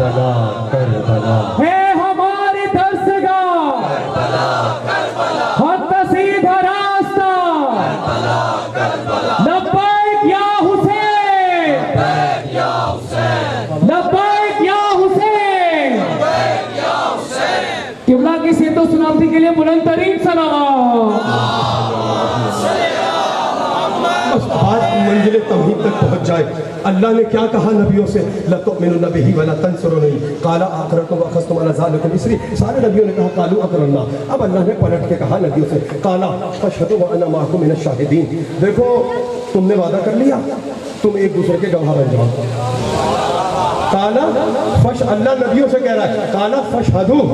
کربلا کربلا ہے ہماری درسگاہ حق سیدھا راستہ لبیک یا حسین لبیک یا حسین قبلہ کی صحت و سلامتی کے لیے بلند ترین سلام. بس بات منزل توحید تک پہنچ جائے. اللہ نے کیا کہا نبیوں سے؟ لَتُؤْمِنُنَّ بِهِ وَلَا تَنْصُرُونَهُ قَالَ أَقْرَرْتُمْ وَأَخَذْتُمْ عَلَىٰ ذَٰلِكُمْ إِصْرِي. سارے نبیوں نے کہا قَالُوا أَقْرَرْنَا. اب اللہ نے پلٹ کے کہا نبیوں سے قَالَ فَاشْهَدُوا وَأَنَا مَعَكُم مِّنَ الشَّاهِدِينَ. دیکھو تم نے وعدہ کر لیا، تم ایک دوسرے کے گواہ بن جاؤ. قَالَ اللہ نبیوں سے کہہ رہا ہے قَالَ فَاشْهَدُوا،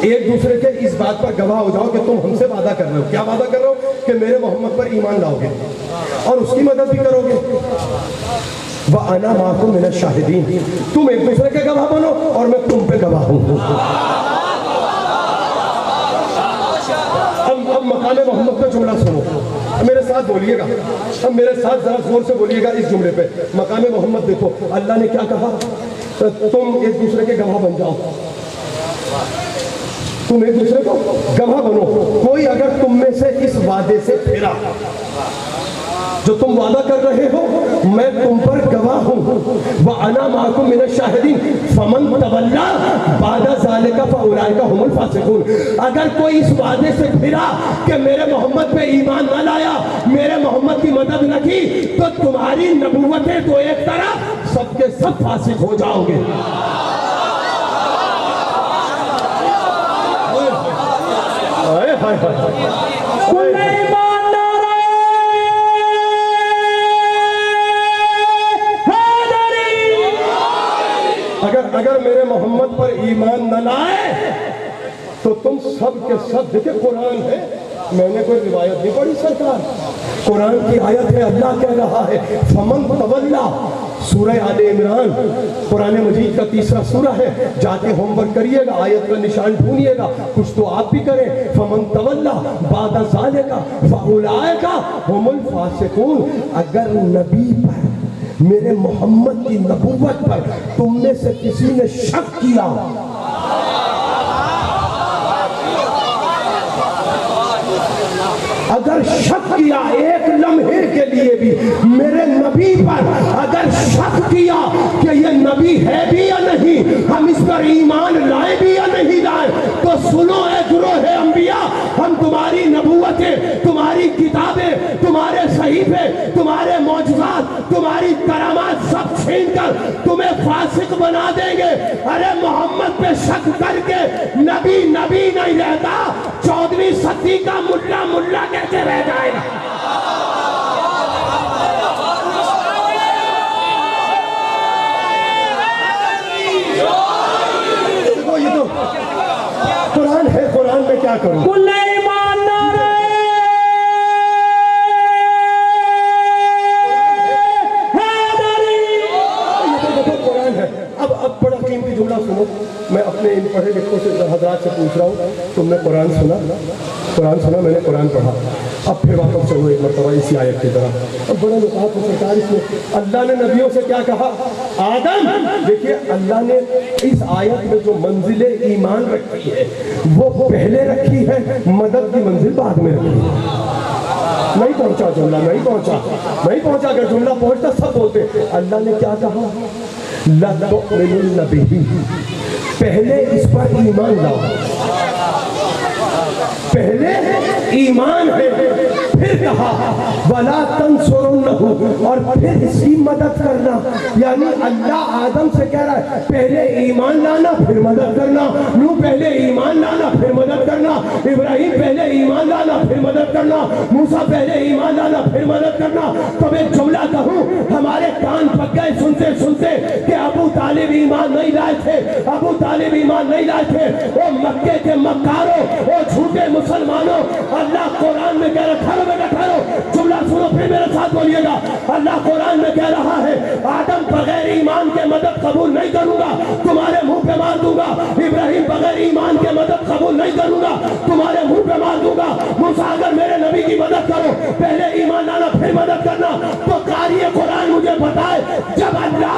ایک دوسرے کے اس بات پر گواہ ہو جاؤ کہ تم ہم سے وعدہ کر رہے ہو. کیا وعدہ کر رہے ہو؟ کہ میرے محمد پر ایمان لاؤ گے اور اس کی مدد بھی کرو گے. وَأَنَا مَعَكُم مِّنَ الشَّاهِدِينَ، تم ایک دوسرے کے گواہ بنو اور میں تم پہ گواہ ہوں. اب مقام محمد کا جملہ سنو، میرے ساتھ بولیے گا، اب میرے ساتھ ذرا زور سے بولیے گا اس جملے پہ. مقام محمد دیکھو اللہ نے کیا کہا، تم ایک دوسرے کے گواہ بن جاؤ، تم ایک دوسرے کو گواہ بنو. کوئی اگر تم میں سے اس وعدے سے پھرا، جو تم وعدہ کر رہے ہو میں تم پر گواہ ہوں. وَأَنَا مَعَكُم مِّنَ الشَّاهِدِينَ فَمَن تَوَلَّىٰ بَعْدَ ذَٰلِكَ فَأُولَٰئِكَ هُمُ الْفَاسِقُونَ. اگر کوئی اس وعدے سے پھرا کہ میرے محمد پہ ایمان نہ لایا، میرے محمد کی مدد نہ کی، تو تمہاری نبوتیں تو ایک طرف، سب کے سب فاسق ہو جاؤ گے. اگر میرے محمد پر ایمان نہ لائے تو تم سب کے سب، دیکھیں قرآن ہے، میں نے کوئی روایت نہیں پڑھی سرکار، قرآن کی آیت ہے. اللہ کہہ رہا ہے فمن تولا، سورہ آل عمران قرآن مجید کا تیسرا سورہ ہے. جا کے ہوم ورک کریے گا، آیت کا نشان ڈھونڈیے گا، کچھ تو آپ بھی کریں. فمن تولا بعد ذالک فاولئک هم الفاسقون. اگر نبی پر، میرے محمد کی نبوت پر تم میں سے کسی نے شک کیا، اگر شک کیا ایک لمحے کے لیے بھی میرے نبی پر، اگر شک کیا کہ یہ نبی ہے بھی یا نہیں، ہم اس پر ایمان لائے بھی یا نہیں لائے، تو سنو اے گروہ انبیاء، ہم تمہاری نبوتیں، تمہاری کتابیں، تمہارے صحیفے، تمہارے معجزات، تمہاری کرامات سب چھین کر تمہیں فاسق بنا دیں گے. ارے محمد پہ شک کر کے نبی نبی نہیں رہتا، 14ویں صدی کا ملا ملا کیسے رہ جائے گا؟ یہ تو قرآن ہے، قرآن میں کیا کروں؟ کل ایمان نعرہ حیدری. یہ تو قرآن ہے. اب بڑا قیمتی جملہ سنو، میں اپنے ان پڑھے لکھوں سے حضرات سے پوچھ رہا ہوں، تم نے قرآن سنا، میں نے قرآن پڑھا. اب پھر واپس چلو ایک مرتبہ اسی آیت کی طرح. اب بڑا نکات ہے سرکار اس میں. اللہ نے نبیوں سے کیا کہا؟ آدم، دیکھیے اللہ نے اس آیت میں جو منزل ایمان رکھی ہے وہ پہلے رکھی ہے، مدد کی منزل بعد میں رکھی ہے. نہیں پہنچا جملہ، نہیں پہنچا. اگر جملہ پہنچتا سب بولتے. اللہ نے کیا کہا؟ لَتُؤْمِنُنَّ بِهِ، پہلے اس پر ایمان لاؤ، پہلے ایمان ہے. پھر کہا وَلَا تَنْصُرُنَّهُ، اور پھر اس کی مدد کرنا. یعنی اللہ آدم سے کہہ رہا ہے پہلے ایمان لانا پھر مدد کرنا. نوح پہلے ایمان لانا پھر مدد کرنا. ابراہیم پہلے ایمان لانا پھر مدد کرنا. موسیٰ پہلے ایمان لانا پھر مدد کرنا. تو میں جملہ کہوں، ہمارے کان پک گئے سنتے سنتے کہ ابو طالب ایمان نہیں لائے تھے، ابو طالب ایمان نہیں لائے تھے. وہ مکے کے مکاروں، وہ جھوٹے مسلمانوں. اللہ قرآن میں کہہ رہا ہے، جملہ سنو پھر میرے ساتھ بولیے گا. اللہ قرآن میں کہہ رہا ہے آدم بغیر ایمان کے مدد قبول نہیں کروں گا، تمہارے منہ پہ مار دوں گا. ابراہیم بغیر ایمان کے مدد قبول نہیں کروں گا، تمہارے منہ پہ مار دوں گا. موسیٰ اگر میرے نبی کی مدد کرو، پہلے ایمان لانا پھر مدد کرنا. تو قاری قرآن مجھے بتائے جب اللہ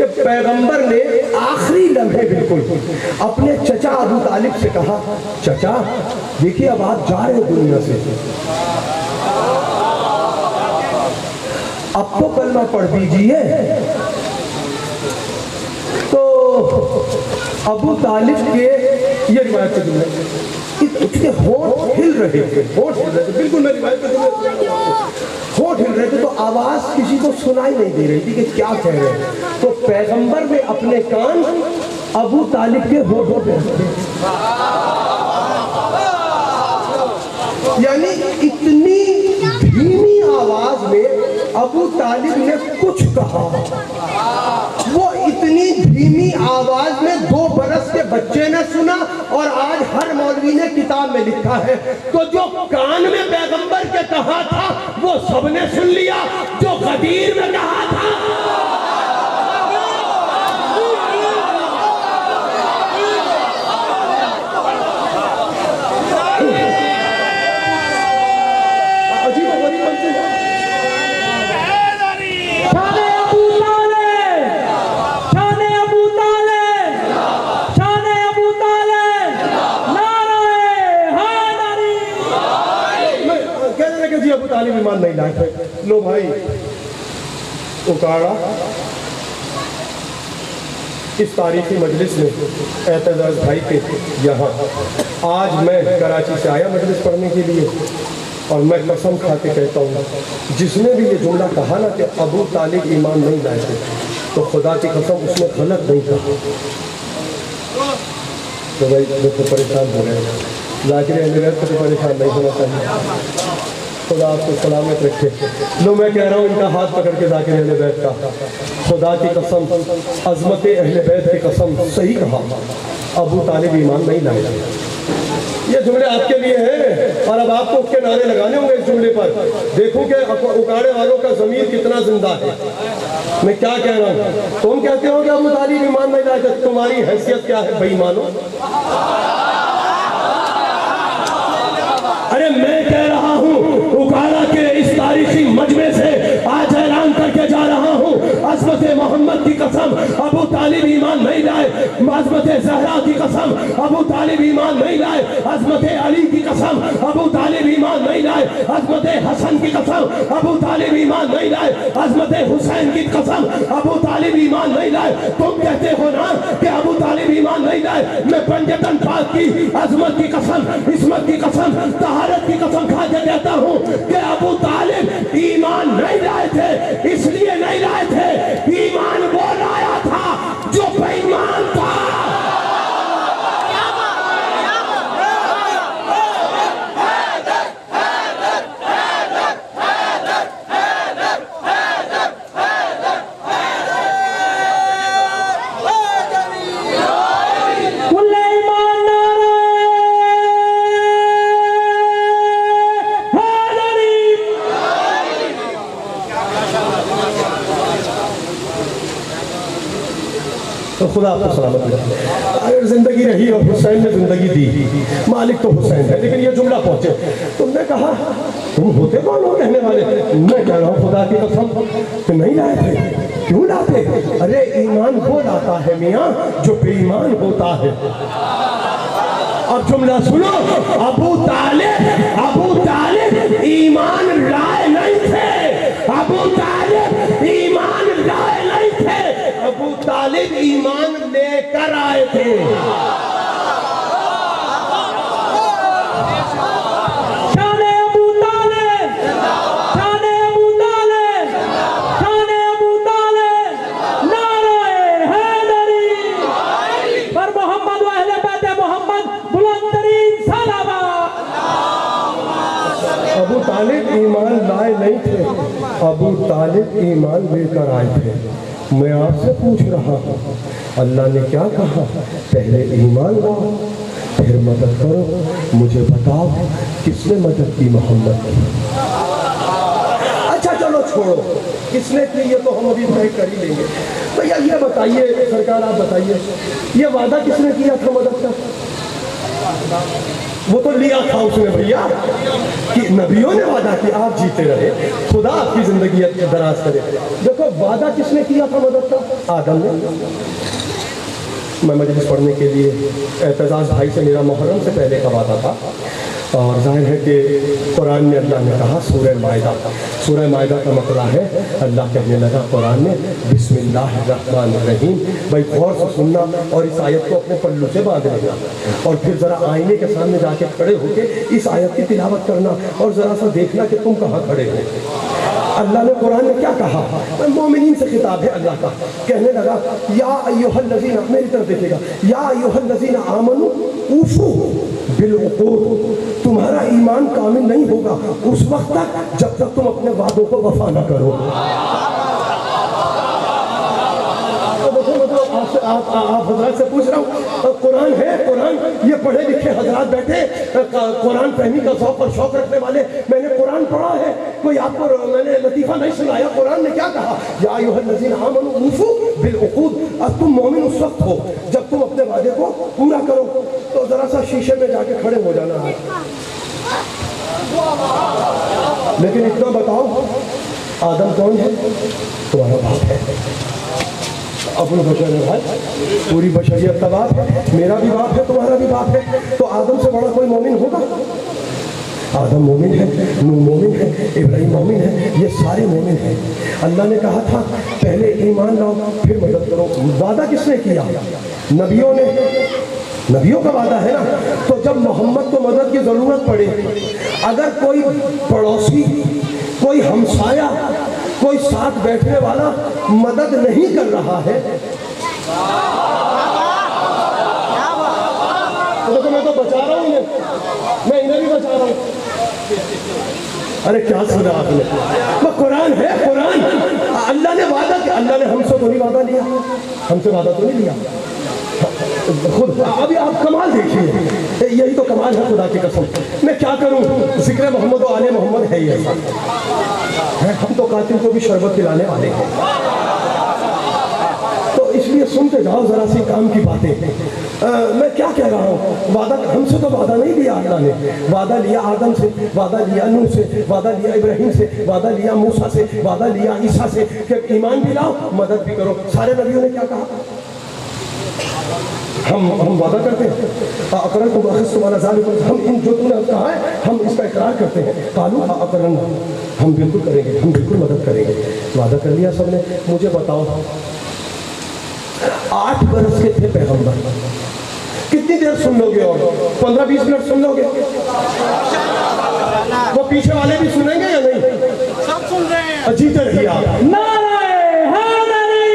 کہ پیغمبر نے آخری لمحے بالکل اپنے چچا ابو طالب سے کہا چچا دیکھیے اب آپ جا رہے ہیں دنیا سے اب تو کلمہ پڑھ دیجئے تو ابو طالب کے یہ روایت سے جملے اس کے ہونٹ ہل رہے تھے بالکل میں روایت سے جملے ہونٹ ہل رہے تھے تو آواز کسی کو سنائی نہیں دے رہی تھی کہ کیا کہہ رہے ہیں تو پیغمبر نے اپنے کان ابو طالب کے ہونٹوں پہ رکھے یعنی اتنی دھیمی آواز میں ابو طالب نے کچھ کہا وہ اتنی دھیمی آواز میں 2 برس کے بچے نے سنا اور آج ہر مولوی نے کتاب میں لکھا ہے تو جو کان میں پیغمبر کے کہا تھا وہ سب نے سن لیا جو غدیر میں کہا تھا ابو طالب ایمان نہیں لائے تھے لو بھائی اکاڑا اس تاریخی مجلس میں اعتزاز بھائی کے یہاں آج میں کراچی سے آیا مجلس پڑھنے کے لیے اور میں قسم کھا کے کہتا ہوں جس نے بھی یہ جملہ کہا نا کہ ابو طالب ایمان نہیں لائے تھے تو خدا کی قسم اس نے غلط نہیں کہا تو بھائی تو پریشان ہو رہے ہیں ذاکر اہل بیت کو پریشان نہیں ہونا چاہیے خدا آپ کو سلامت رکھے لو میں کہہ رہا ہوں ان کا ہاتھ پکڑ کے ذاکر اہل بیت کا خدا کی قسم عظمت اہل بیت کی قسم صحیح کہا ابو طالب ایمان نہیں لائے یہ جملے آپ کے لیے ہیں اور اب آپ کو اس کے نعرے لگانے ہوں گے اس جملے پر دیکھو کہ اکاڑے والوں کا ضمیر کتنا زندہ ہے میں کیا کہہ رہا ہوں تم کہتے ہو کہ ابو طالب ایمان نہیں لائے تمہاری حیثیت کیا ہے بے ایمانو ارے میں کہہ رہا ہوں اکاڑا کے اس تاریخی مجمع سے آج اعلان کر کے جا رہا ہوں عظمت محمد کی قسم ابو طالب ایمان نہیں لائے عظمت زہرا کی قسم ابو طالب ایمان نہیں لائے عظمت علی کی قسم ابو طالب ایمان نہیں لائے عظمت حسن کی قسم ابو طالب ایمان نہیں لائے عظمت حسین کی قسم ابو طالب ایمان نہیں لائے تم کہتے ہو نا کہ ابو طالب ایمان نہیں لائے میں پنجتن پاک کی عظمت کی قسم عصمت کی قسم طہارت کی قسم کھا کے کہتا ہوں کہ ابو طالب ایمان نہیں لائے تھے اس لیے نہیں لائے تھے ایمان وہ لایا تھا جو بے ایمان تھا تو خدا آپ کو سلامت رکھے اگر زندگی رہی اور حسین نے زندگی دی مالک تو حسین ہے لیکن یہ جملہ پہنچے تم نے کہا تم ہوتے کون ہو کہنے والے میں کہہ رہا ہوں خدا کی قسم کہ نہیں لائے تھے کیوں لاتے ارے ایمان وہ لاتا ہے میاں جو بے ایمان ہوتا ہے اب جملہ سنو ابو طالب ایمان لائے نہیں تھے ابو طالب ایمان لائے نہیں تھے ابو طالب ایمان لے کر آئے تھے شان ابو طالب شان ابو طالب شان ابو طالب نعرہ حیدری پر محمد و اہل بیت محمد بلند ترین صلوات ابو طالب ایمان لائے نہیں تھے ابو طالب ایمان لے کر آئے تھے میں آپ سے پوچھ رہا ہوں اللہ نے کیا کہا پہلے ایمان لاؤ پھر مدد کرو مجھے بتاؤ کس نے مدد کی محمد کی اچھا چلو چھوڑو کس نے کی یہ تو ہم ابھی طے کر ہی لیں گے بھیا یہ بتائیے سرکار آپ بتائیے یہ وعدہ کس نے کیا تھا مدد کا وہ تو لیا تھا اس نے بھیا کہ نبیوں نے وعدہ کیا آپ جیتے رہے خدا آپ کی زندگی دراز کرے دیکھو وعدہ کس نے کیا تھا مدد کا؟ آدم نے۔ میں مجلس پڑھنے کے لیے اعتزاز بھائی سے میرا محرم سے پہلے کا وعدہ تھا، اور ظاہر ہے کہ قرآن میں اللہ نے کہا سورہ مائدہ کا مطلع ہے، اللہ کہنے لگا قرآن میں بسم اللہ الرحمن الرحیم۔ بھائی غور سے سننا اور اس آیت کو اپنے پلو سے باندھ لینا، اور پھر ذرا آئینے کے سامنے جا کے کھڑے ہو کے اس آیت کی تلاوت کرنا، اور ذرا سا دیکھنا کہ تم کہاں کھڑے ہو۔ اللہ نے قرآن میں کیا کہا؟ مومنین سے خطاب ہے اللہ کا، کہنے لگا یا ایھا الذین، میری طرف دیکھے گا، یا ایھا الذین آمنوا اوفوا بالعقود، تمہارا ایمان کامل نہیں ہوگا اس وقت تک جب تک تم اپنے وعدوں کو وفا نہ کرو۔ آپ حضرات سے پوچھ رہا ہوں، قرآن ہے، قرآن یہ پڑھے لکھے حضرات بیٹھے قرآن فہمی کا ذوق اور شوق رکھنے والے، میں نے قرآن پڑھا ہے، کوئی آپ کو میں نے لطیفہ نہیں سنایا۔ قرآن نے کیا کہا؟ یا ایھا الذین آمنوا اوفوا بالعقود، اب تم مومن اس وقت ہو جب تم اپنے وعدے کو پورا کرو۔ تو ذرا سا شیشے میں جا کے کھڑے ہو جانا ہے، لیکن اتنا بتاؤ آدم کون ہے؟ تمہارا باپ ہے، ابو البشر ہے بھائی، پوری بشریت کا باپ ہے، میرا بھی باپ ہے، تمہارا بھی باپ ہے۔ تو آدم سے بڑا کوئی مومن ہوگا؟ آدم مومن ہے، نوح مومن ہے، ابراہیم مومن ہے، یہ سارے مومن ہیں۔ اللہ نے کہا تھا پہلے ایمان لاؤ پھر مدد کرو۔ وعدہ کس نے کیا؟ نبیوں نے، نبیوں کا وعدہ ہے نا۔ تو جب محمد کو مدد کی ضرورت پڑے، اگر کوئی پڑوسی، کوئی ہمسایہ، کوئی ساتھ بیٹھنے والا مدد نہیں کر رہا ہے تو میں تو بچا رہا ہوں انہیں، میں انہیں بھی بچا رہا ہوں۔ ارے کیا سنا آپ نے؟ وہ قرآن ہے، قرآن اللہ نے وعدہ کیا، اللہ نے ہم سے تو نہیں وعدہ لیا، ہم سے وعدہ تو نہیں لیا خود۔ ابھی آپ کمال دیکھیے، یہی تو کمال ہے خدا کی قسم۔ میں کیا کروں، ذکر محمد و آل محمد ہے ہی ایسا، ہم تو قاتل کو بھی شربت پلانے والے ہیں۔ تو اس لیے سنتے جاؤ ذرا سی کام کی باتیں۔ میں کیا کہہ رہا ہوں، وعدہ ہم سے تو وعدہ نہیں لیا اللہ نے، وعدہ لیا آدم سے، وعدہ لیا نوح سے، وعدہ لیا ابراہیم سے، وعدہ لیا موسیٰ سے، وعدہ لیا عیسیٰ سے کہ ایمان بھی لاؤ مدد بھی کرو۔ سارے نبیوں نے کیا کہا؟ ہم وعدہ کرتے ہیں، اقررتم واخذتم علی ذلکم، ہم ان جو تم نے کہا ہے ہم اس کا اقرار کرتے ہیں۔ قالوا اقررنا، ہم بالکل کریں گے، ہم بالکل مدد کریں گے۔ وعدہ کر لیا سب نے۔ مجھے بتاؤ 8 برس کے تھے پیغمبر، کتنی دیر سن لو گے؟ اور 15-20 منٹ سن لو گے؟ وہ پیچھے والے بھی سنیں گے یا نہیں؟ سب سن رہے ہیں۔ جیتے رہیے آپ۔ نعرہ حیدری،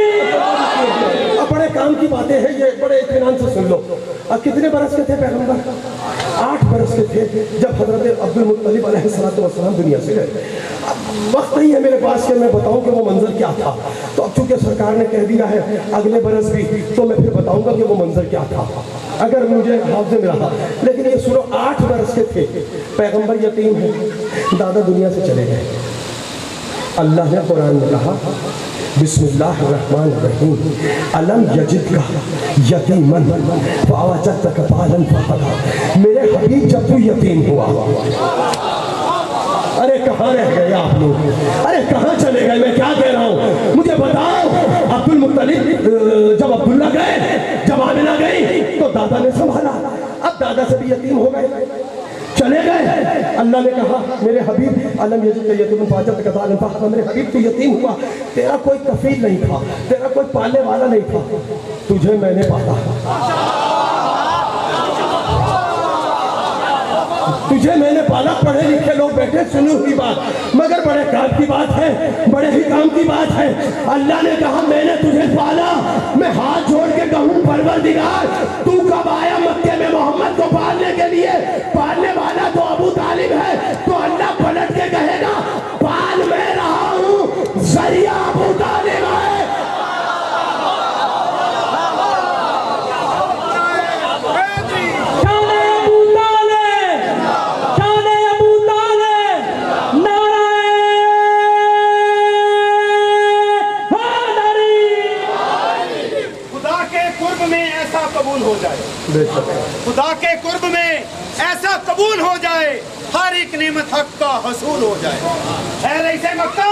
بڑے کام کی باتیں ہیں یہ، بڑے اطمینان سے سن لو۔ کتنے برس کے تھے پیغمبر؟ 8 برس کے تھے جب حضرت عبد المطلب علیہ السلام دنیا سے گئے۔ وقت نہیں ہے میرے پاس کہ میں بتاؤں کہ وہ منظر کیا تھا، تو اب چونکہ سرکار نے کہہ دیا ہے اگلے برس بھی، تو میں پھر بتاؤں گا کہ وہ منظر کیا تھا اگر مجھے حافظ میں رہا۔ لیکن یہ سنو، 8 برس کے تھے پیغمبر، یتیم ہیں، دادا دنیا سے چلے گئے۔ اللہ نے قرآن میں کہا بسم اللہ الرحمن الرحیم، الم یجدک یتیما فوجدک ضالا فہدی، میرے حبیب جب تو یتیم ہوا، ارے کہاں رہ گئے آپ لوگ، ارے کہاں چلے گئے؟ میں کیا کہہ رہا ہوں، مجھے بتاؤ۔ عبد المطلب جب عبداللہ گئے، جب آمنہ گئی تو دادا نے سنبھالا، اب دادا سے بھی یتیم ہو گئے، چلے گئے۔ اللہ نے کہا میرے حبیب الم یجدک یتیما فوجدک ضالا فہدی، میرے حبیب تو یتیم ہوا، تیرا کوئی کفیل نہیں تھا، تیرا کوئی پالنے والا نہیں تھا، تجھے میں نے پالا، تجھے میں نے پالا۔ پڑھے لکھے لوگ بیٹھے سنی ہوئی بات، مگر بڑے کام کی بات ہے، بڑے ہی کام کی بات ہے۔ اللہ نے کہا میں نے تجھے پالا، میں ہاتھ جوڑ کے کہوں پروردگار تو کب آیا مکے میں محمد کو پالنے کے لیے؟ پالنے والا تو ابو طالب ہے، تو اللہ پلٹ کے کہے گا پال میں رہا ہوں، ذریعہ ابو طالب ہے۔ خدا کے قرب میں ایسا قبول ہو جائے، ہر ایک نعمت حق کا حصول ہو جائے۔ اے رئیس مکہ،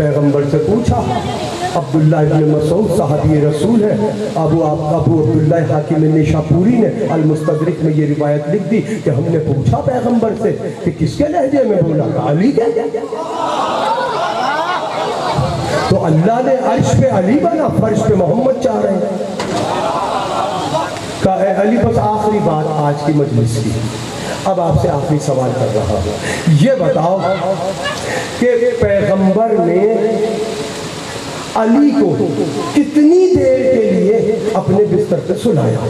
پیغمبر سے پوچھا، عبداللہ ابن مسعود صحابی رسول ہے، ابو عبداللہ حاکم نیشاپوری نے المستدرک میں یہ روایت لکھ دی کہ ہم نے پوچھا پیغمبر سے کہ کس کے لہجے میں بولا؟ علی کے؟ تو اللہ نے عرش پہ علی بنا، فرش پہ محمد چاہ رہے ہیں۔ کہا اے علی، بس آخری بات آج کی مجلس کی، اب آپ سے آخری سوال کر رہا ہوں، یہ بتاؤ کہ پیغمبر نے علی کو کتنی دیر کے لیے اپنے بستر پہ سلایا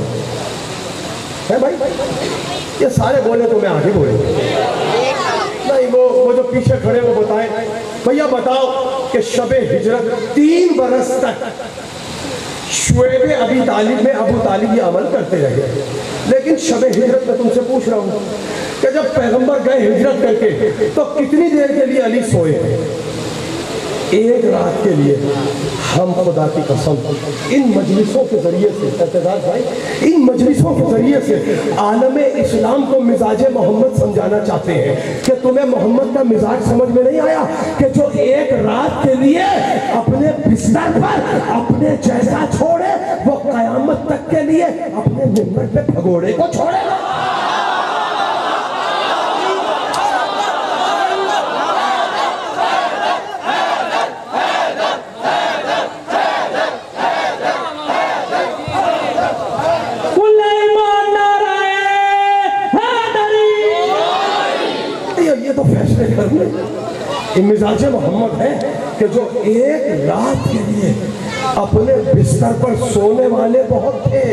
ہے؟ بھائی یہ سارے بولے تو میں آگے بولے نہیں، وہ جو پیچھے کھڑے وہ بتائیں۔ بھیا بتاؤ کہ شب ہجرت 3 برس تک شعیب ابی طالب میں ابو طالب یہ عمل کرتے رہے، لیکن شب ہجرت میں تم سے پوچھ رہا ہوں کہ جب پیغمبر گئے ہجرت کر کے تو کتنی دیر کے لیے علی سوئے ہیں؟ 1 رات کے لیے۔ ہم خدا کی قسم ان مجلسوں کے ذریعے سے، اعتدال بھائی، ان مجلسوں کے ذریعے سے عالم اسلام کو مزاج محمد سمجھانا چاہتے ہیں کہ تمہیں محمد کا مزاج سمجھ میں نہیں آیا کہ جو 1 رات کے لیے اپنے بستر پر اپنے جیسا چھوڑے وہ قیامت تک کے لیے اپنے ممبر پہ بھگوڑے کو چھوڑے گا۔ یہ مزاج محمد ہے کہ جو 1 رات کے لیے اپنے بستر پر سونے والے بہت تھے،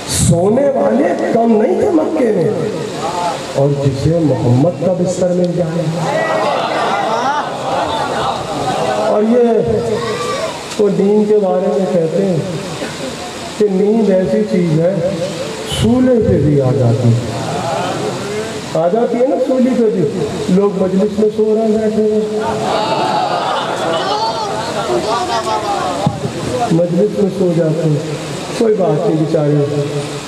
سونے والے کم نہیں تھے مکے میں، اور جسے محمد کا بستر مل جائے۔ اور یہ تو نیند کے بارے میں کہتے ہیں کہ نیند ایسی چیز ہے سولے پہ بھی آ جاتی ہے، آ جاتی ہے نا سولی پہ بھی۔ لوگ مجلس میں سو رہے بیٹھے ہیں، مجلس میں سو جاتے ہیں، کوئی بات نہیں، بیچارے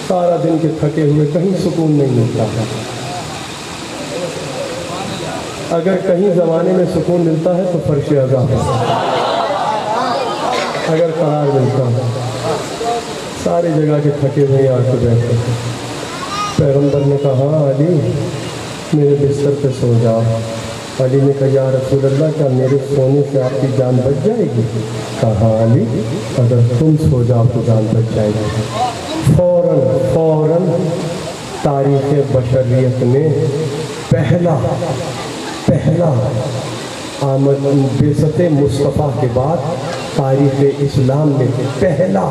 سارا دن کے تھکے ہوئے، کہیں سکون نہیں ملتا ہے۔ اگر کہیں زمانے میں سکون ملتا ہے تو فرش عزا ہے، اگر قرار ملتا ہے، ساری جگہ کے تھکے ہوئے آ کے بیٹھتے ہیں۔ پیغمبر نے کہا علی میرے بستر پہ سو جاؤ۔ علی نے کہا یا رسول اللہ کیا میرے سونے سے آپ کی جان بچ جائے گی؟ کہا علی اگر تم سو جاؤ تو جان بچ جائے گی۔ فوراً تاریخ بشریت میں پہلا بعثت مصطفیٰ کے بعد تاریخ اسلام میں پہلا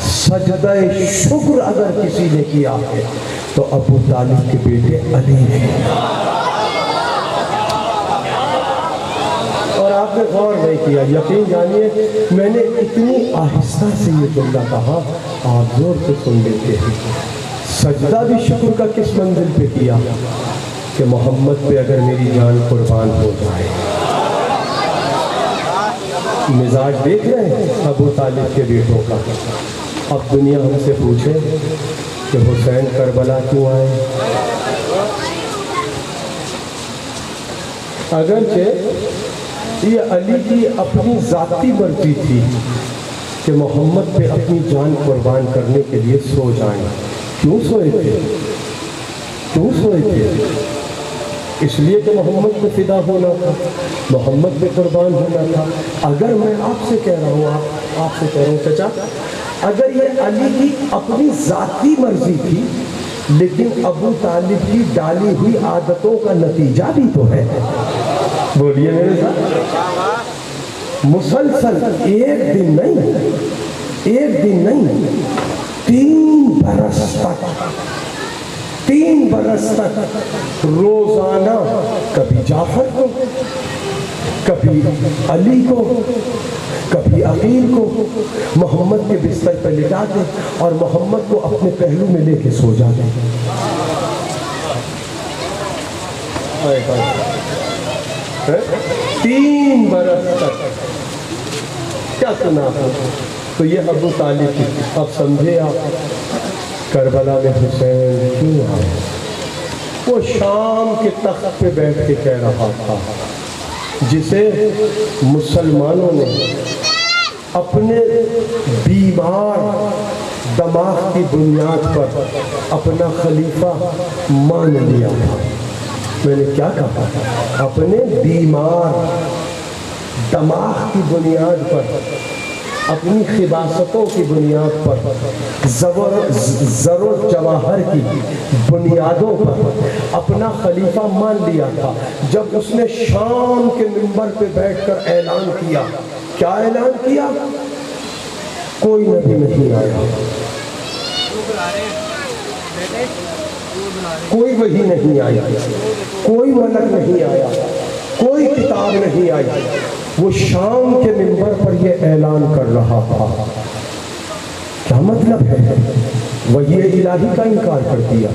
سجدہ شکر اگر کسی نے کیا ہے تو ابو طالب کے بیٹے علی نے۔ اور آپ نے غور نہیں کیا، یقین جانیے میں نے اتنی آہستہ سے یہ جملہ کہا، آپ زور سے سن لیتے ہیں۔ سجدہ بھی شکر کا کس منزل پہ کیا کہ محمد پہ اگر میری جان قربان ہو جائے۔ مزاج دیکھ رہے ہیں ابو طالب کے بیٹوں کا۔ اب دنیا ہم سے پوچھے کہ حسین کربلا کیوں آئے؟ اگرچہ یہ علی کی اپنی ذاتی مرضی تھی کہ محمد پہ اپنی جان قربان کرنے کے لیے سو جائیں۔ کیوں سوئے تھے؟ اس لیے کہ محمد پہ فدا ہونا تھا، محمد پہ قربان ہونا تھا۔ اگر میں آپ سے کہہ رہا ہوں چچا، اگر یہ علی کی اپنی ذاتی مرضی تھی لیکن ابو طالب کی ڈالی ہوئی عادتوں کا نتیجہ بھی تو ہے، بولیے میرے ساتھ، مسلسل ایک دن نہیں 3 برس تک روزانہ کبھی جعفر کو، کبھی علی کو، کبھی عقیل کو محمد کے بستر پر لٹاتے اور محمد کو اپنے پہلو میں لے کے سو جاتے۔ 3 برس تک کیا سنا ہے؟ تو یہ ابو طالب کی۔ اب سمجھے آپ کربلا میں حسین کیوں آئے؟ وہ شام کے تخت پہ بیٹھ کے کہہ رہا تھا جسے مسلمانوں نے اپنے بیمار دماغ کی بنیاد پر اپنا خلیفہ مان لیا تھا. میں نے کیا کہا؟ اپنے بیمار دماغ کی بنیاد پر، اپنی خباستوں کی بنیاد پر، زر و جواہر کی بنیادوں پر اپنا خلیفہ مان لیا تھا. جب اس نے شام کے منبر پہ بیٹھ کر اعلان کیا، کیا اعلان کیا؟ کوئی نبی نہیں آیا، کوئی وحی نہیں آیا، کوئی ملک نہیں آیا، کوئی کتاب نہیں آئی. وہ شام کے منبر پر یہ اعلان کر رہا تھا. کیا مطلب ہے؟ وحی الہی کا انکار کر دیا،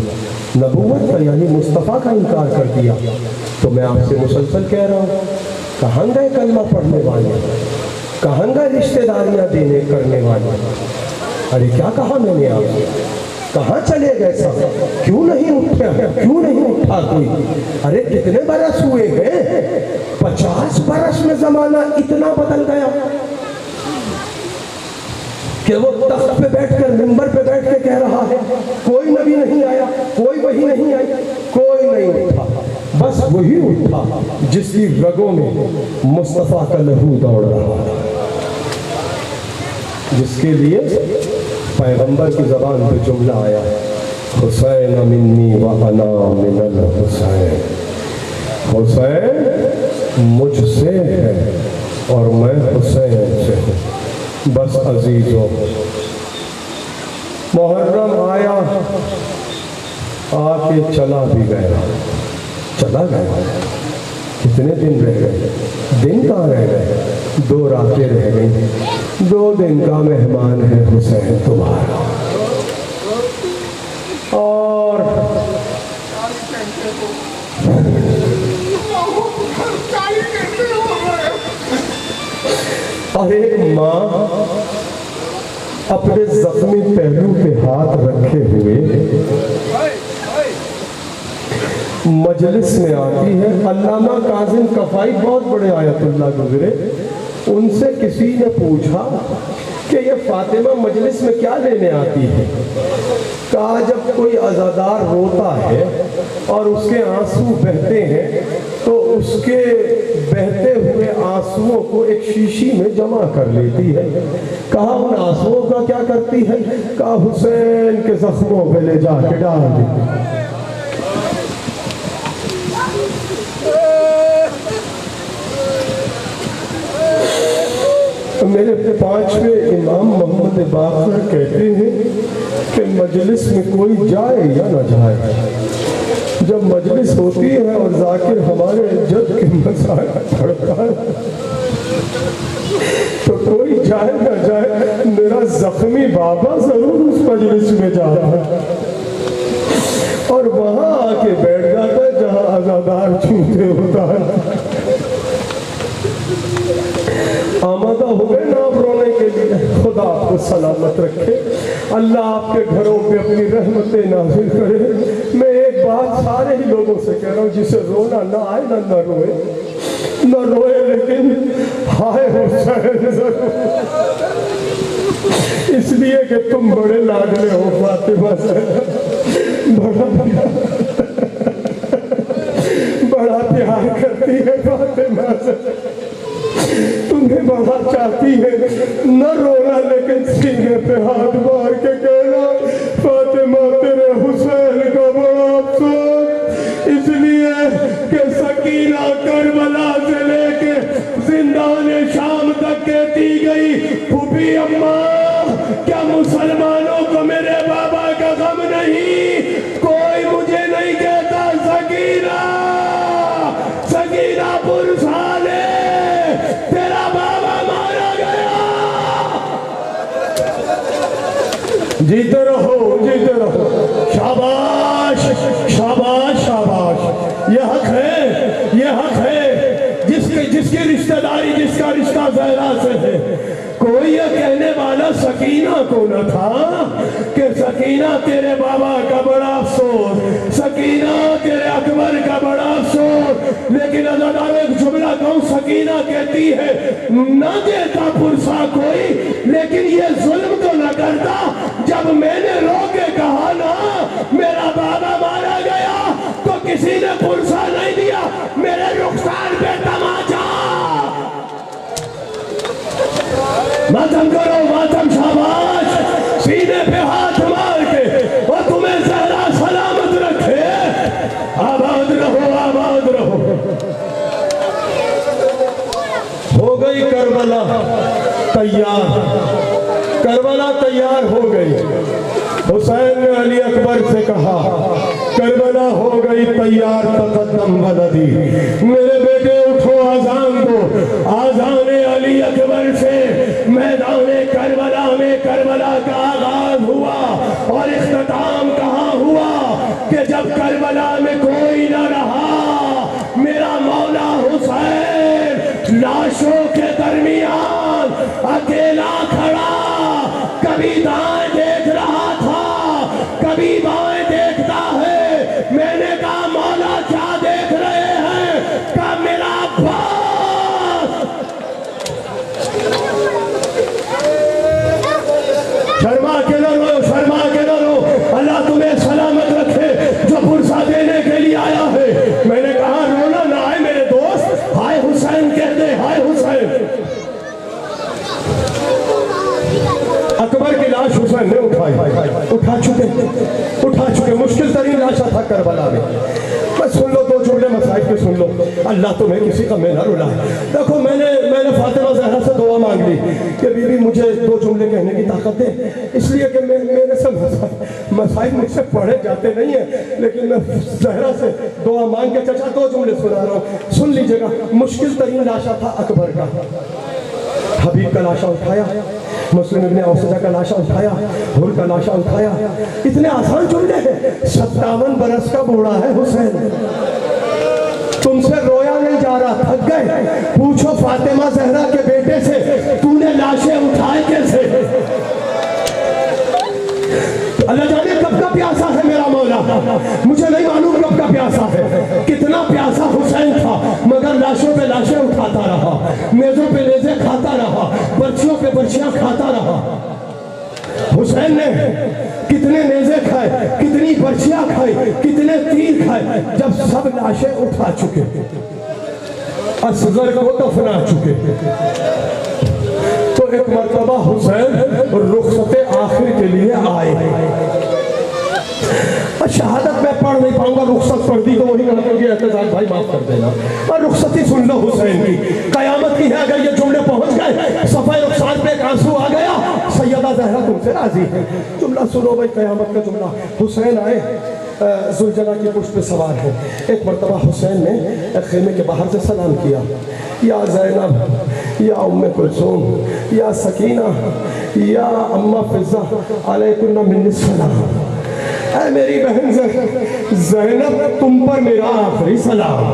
نبوت کا یعنی مصطفیٰ کا انکار کر دیا. تو میں آپ سے مسلسل کہہ رہا ہوں، کہاں گئے کلمہ پڑھنے والے؟ کہاں گئے رشتہ داریاں دینے کرنے والے؟ ارے کیا کہا میں نے آپ سے؟ کہاں چلے گئے سب؟ کیوں نہیں اٹھے؟ کیوں نہیں اٹھا کوئی؟ ارے کتنے برس ہوئے گئے؟ 50 برس میں زمانہ اتنا بدل گیا کہ وہ تخت پہ بیٹھ کر منبر پہ بیٹھ کے کہہ رہا ہے کوئی نبی نہیں آیا، کوئی وحی نہیں آئی، کوئی نہیں اٹھا. بس وہی اٹھا جس کی رگوں میں مصطفیٰ کا لہو دوڑ رہا تھا، جس کے لیے پیغمبر کی زبان پہ جملہ آیا، حسین منی وانا من الحسین. حسین مجھ سے ہے اور میں حسین سے ہوں. بس عزیزوں، محرم آیا، آ کے چلا بھی گیا. چلا گیا. کتنے دن رہ گئے؟ دن کہاں رہ گئے؟ 2 راتیں رہ گئی. 2 دن کا مہمان ہے حسین تمہارا. اور ایک ماں اپنے زخمی پہلو پہ ہاتھ رکھے ہوئے مجلس میں آتی ہے. علامہ کاظم کفائی بہت بڑے آیت اللہ گزرے، ان سے کسی نے پوچھا کہ یہ فاطمہ مجلس میں کیا لینے آتی ہے؟ کہا جب کوئی عزادار روتا ہے اور اس کے آنسو بہتے ہیں تو اس کے بہتے ہوئے آنسوؤں کو ایک شیشی میں جمع کر لیتی ہے. کہا ان آنسوؤں کا کیا کرتی ہے؟ کہا حسین کے زخموں پہ لے جا کے ڈال دیتی. میرے 5ویں امام محمد باقر کہتے ہیں کہ مجلس میں کوئی جائے یا نہ جائے، جب مجلس ہوتی ہے اور ذاکر ہمارے جد کے مسائل پڑھتا ہے تو کوئی جائے نہ جائے، میرا زخمی بابا ضرور اس مجلس میں جا رہا ہے اور وہاں آ کے بیٹھ جاتا ہے جہاں عزادار چھوٹے ہوتا ہے. آمادہ ہو گئے نا آپ رونے کے لیے؟ خدا آپ کو سلامت رکھے، اللہ آپ کے گھروں پہ اپنی رحمتیں نازل کرے. میں ایک بات سارے ہی لوگوں سے کہہ رہا ہوں، جسے رونا نہ آئے نہ روئے لیکن ہائے حسین ضرور، اس لیے کہ تم بڑے لاڈلے ہو فاطمہ سے، بڑا پیار کرتی ہے فاطمہ سے، تمہیں بڑا چاہتی ہے. نہ رونا لیکن سینے پہ ہاتھ مار کے کہنا فاطمہ تیرے حسین کا بڑا افسوس، اس لیے کہ سکینہ کربلا سے لے کے زندان شام تک کہتی گئی پھوپھی اماں کیا مسلمانوں کو میرے بابا کا غم نہیں؟ کوئی مجھے نہیں کہتا سکینہ پرسال تیرا بابا مارا گیا. جیتے رہو جیتے رہو، شاباش شاباش شاباش. یہ حق ہے، یہ حق ہے جس کی رشتہ داری، جس کا رشتہ زہرا سے ہے. کوئی یہ کہنے والا سکینہ کو نہ تھا کہ سکینہ تیرے بابا کا بڑا افسوس، سکینہ تیرے اکبر کا بڑا افسوس، لیکن ازادار ایک جملہ کہوں، سکینہ کہتی ہے نہ دیتا پرسا کوئی، لیکن یہ ظلم تو نہ کرتا جب میں نے رو کے کہا نا میرا بابا مارا گیا تو کسی نے پرسا نہیں دیا، میرے رخسار پہ تماچا۔ ماتم کرو ماتم، شاباش، سینے پہ ہاتھ مار کے، اور تمہیں زہرا سلامت رکھے، آباد رہو آباد رہو۔ ہو گئی کربلا تیار، کربلا تیار ہو گئی۔ حسین نے علی اکبر سے کہا کربلا ہو گئی تیار، تقدم ولدی، میرے بیٹے اٹھو آذان دو۔ آذان علی اکبر سے میدان کربلا میں کربلا کا آغاز ہوا، اور اختتام کہاں ہوا کہ جب کربلا میں کوئی نہ رہا، میرا مولا حسین لاشوں کے درمیان اکیلا کھڑا، کبھی دائیں دیکھ رہا تھا کبھی بائیں دیکھتا ہے۔ میں نے کہا مولا کیا دیکھ رہے ہیں؟ کہا میرا عباس۔ شرما کے نہ رو، شرما کے نہ رو، اللہ تمہیں سلامت رکھے جو پرسا دینے کے لیے آیا ہے۔ میں نے کہا رونا نہ آئے میرے دوست، ہائے حسین کہتے، ہائے حسین۔ اکبر کی لاش حسین نے اٹھا چکے، مشکل ترین لاشا تھا کربلا میں۔ بس سن لو دو جملے مسائل کے، سن لو، اللہ تمہیں کسی کا میں نہ رلائے۔ دیکھو میں نے فاطمہ زہرا سے دعا مانگ لی کہ بی بی مجھے دو جملے کہنے کی طاقت دے، اس لیے کہ میرے سے مسائل مجھ سے پڑھے جاتے نہیں ہیں، لیکن میں زہرا سے دعا مانگ کے چچا دو جملے سنا رہا ہوں، سن لیجیے گا۔ مشکل ترین لاشا تھا اکبر کا، حبیب کا لاشا اٹھایا، مسلم ابن اوسجہ کا لاشا اٹھایا، حر کا لاشا اٹھایا۔ اتنے آسان جملے ہیں۔ 57 برس کا بوڑھا ہے حسین، تم سے رویا نہیں جا رہا، تھک گئے۔ پوچھو فاطمہ زہرا کے بیٹے سے تو نے لاشیں اٹھائے کیسے؟ اللہ جانے کب کا پیاسا ہے میرا مولا، مجھے نہیں معلوم کب کا پیاسا ہے، کتنا پیاسا حسین تھا، مگر لاشوں پہ لاشیں اٹھاتا رہا، میزوں پہ نیزے کھاتا رہا، برچیوں پہ برچیاں کھاتا رہا۔ حسین نے کتنے نیزے کھائے، کتنی برچیاں کھائی، کتنے تیر کھائے، جب سب لاشیں اٹھا چکے، اصغر کو دفنا چکے، تو ایک مرتبہ حسین رخصت آخر کے لیے آئے۔ شہادت میں پڑھ نہیں پاؤں گا، رخصت پڑھ دی تو وہی لڑکوں کی احتجاج بھائی معاف کر دینا، اور رخصتی سن لو حسین کی، قیامت کی ہے اگر یہ جملے پہنچ گئے، صفحہ رخسار پہ ایک آنسو آ گیا، سیدہ زہرا تم سے راضی ہے۔ جملہ سنو بھائی، قیامت کا جملہ۔ حسین آئے، زلجنا کی پشت پہ سوار ہے۔ ایک مرتبہ حسین نے خیمے کے باہر سے سلام کیا، یا زینب، یا ام کلثوم، یا سکینہ، یا اماں فضہ، علیکن من السلام۔ اے میری بہن زینب، تم پر میرا آخری سلام۔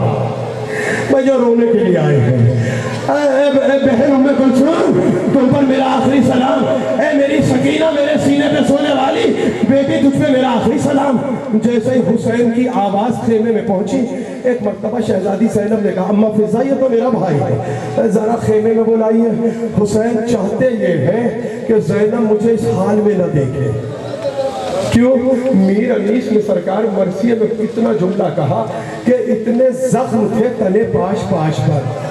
میں جو رونے کے لیے آئے ہیں، اے بہن ام کلثوم، تم پر میرا آخری سلام۔ اے میری سکینہ، میرے سینے پہ سونے والی بیٹی، تجھ پہ میرا آخری سلام۔ جیسے ہی حسین کی آواز خیمے میں پہنچی، ایک مرتبہ شہزادی زینب نے کہا اماں فضہ یہ تو میرا بھائی ہے، ذرا خیمے میں بلائیے۔ حسین چاہتے یہ ہیں کہ زینب مجھے اس حال میں نہ دیکھے۔ کیوں؟ میر انیس میں سرکار مرثیے میں اتنا جملہ کہا کہ اتنے زخم تھے تنے پاش پاش پر۔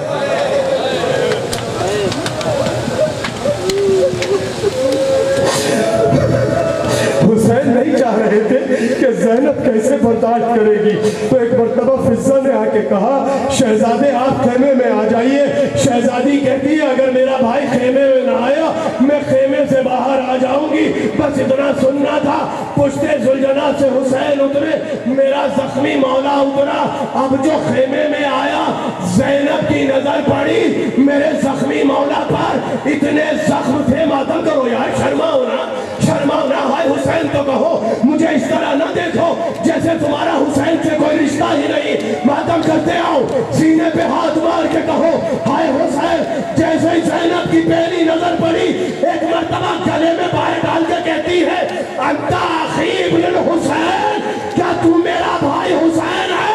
حسین نہیں چاہ رہے تھے کہ زینب کیسے برداشت کرے گی، تو ایک مرتبہ فضہ نے آ کے کہا شہزادے آپ خیمے میں آ جائیے۔ شہزادی کہتی ہے اگر میرا بھائی خیمے میں نہ آیا میں خیمے سے باہر آ جاؤں گی، بس اتنا سننا تھا۔ پشتے زلجنا سے حسین اترے، میرا زخمی مولا اترا۔ اب جو خیمے میں آیا زینب کی نظر پڑی میرے زخمی مولا پر، اتنے زخم تھے۔ ماتم کرو یار، شرماؤ نا، شرماؤ نا، ہائے حسین تو کہو، مجھے اس طرح نہ دیکھو جیسے تمہارا حسین سے کوئی رشتہ ہی نہیں۔ ماتم کرتے آؤ، سینے پہ ہاتھ مار کے کہو ہائے حسین۔ جیسے ہی زینب کی پہلی نظر پڑی، ایک مرتبہ گلے میں بائیں ڈال کے کہتی ہے انت اخی ابن الحسین، کیا تو میرا بھائی حسین ہے؟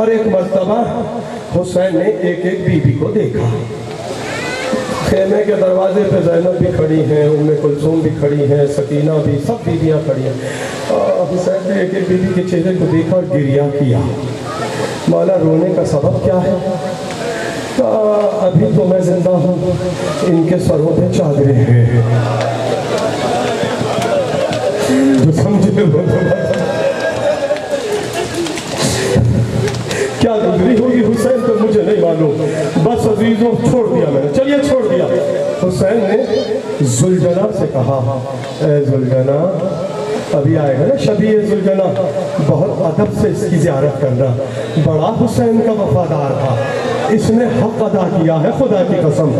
اور ایک مرتبہ حسین نے ایک ایک بیوی کو دیکھا. خیمے کے دروازے پہ زینب بھی کھڑی ہیں, ام کلثوم بھی کھڑی ہیں, سکینہ بھی, سب بیویاں کھڑی ہیں. حسین نے ایک ایک بیوی کے چہرے کو دیکھا اور گریہ کیا. مولا رونے کا سبب کیا ہے؟ ابھی تو میں زندہ ہوں, ان کے سروں پہ چادریں ہیں. جو سمجھے وہ کیا گزری ہوگی حسین تو مجھے نہیں معلوم. بس عزیزوں چھوڑ دیا میں نے, چلیے چھوڑ دیا. حسین نے زلجنا سے کہا, اے زلجنا, ابھی آئے گا نا شبیہ زلجنا, بہت ادب سے اس کی زیارت کرنا. بڑا حسین کا وفادار تھا, اس نے حق ادا کیا ہے خدا کی قسم.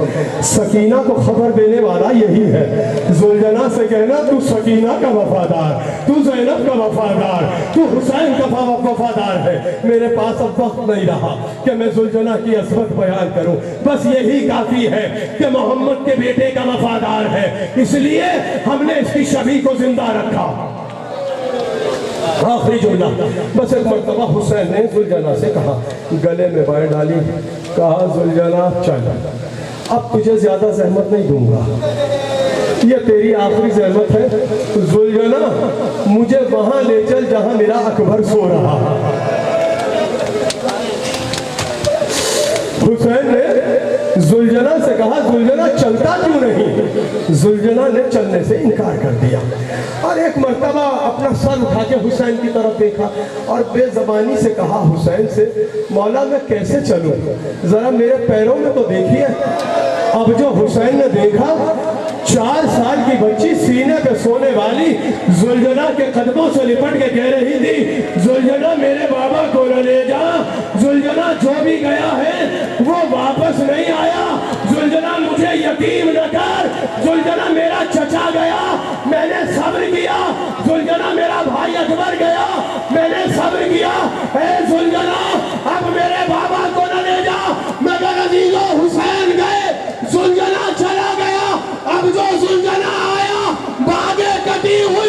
سکینہ کو خبر دینے والا یہی ہے. زلجنا سے کہنا تو سکینہ کا وفادار, تو زینب کا وفادار, تو حسین کا وفادار ہے. میرے پاس اب وقت نہیں رہا کہ میں زلجنا کی عظمت بیان کروں, بس یہی کافی ہے کہ محمد کے بیٹے کا وفادار ہے, اس لیے ہم نے اس کی شبیہ کو زندہ رکھا. آخری جملہ. بس ایک مرتبہ حسین نے زلجنا سے کہا, گلے میں بائیں ڈالی, کہا زلجنا چل, اب تجھے زیادہ زحمت نہیں دوں گا, یہ تیری آخری زحمت ہے. زلجنا مجھے وہاں لے چل جہاں میرا اکبر سو رہا. حسین نے زلجنا سے کہا, زلجنا چلتا کیوں نہیں؟ زلجنا نے چلنے سے انکار کر دیا. اور ایک مرتبہ اپنا سر اٹھا کے حسین کی طرف دیکھا اور بے زبانی سے کہا حسین سے, مولا میں کیسے چلوں, ذرا میرے پیروں میں تو دیکھیے. اب جو حسین نے دیکھا, 4 سال کی بچی سینے پہ سونے والی زلجنا کے قدموں سے لپٹ کے کہہ رہی تھی, زلجنا میرے بابا کو نہ لے جا, زلجنا جو بھی گیا ہے وہ واپس نہیں آیا, زلجنا مجھے یتیم نہ کر, زلجنا میرا چچا گیا میں نے صبر کیا, زلجنا میرا بھائی اکبر گیا میں نے صبر کیا, اے زلجنا اب میرے بابا کو نہ لے جا. مگر عزیزو حسین گئے, زلجنا چلا گیا. اب جو زلجنا آیا باغے کٹی ہوئی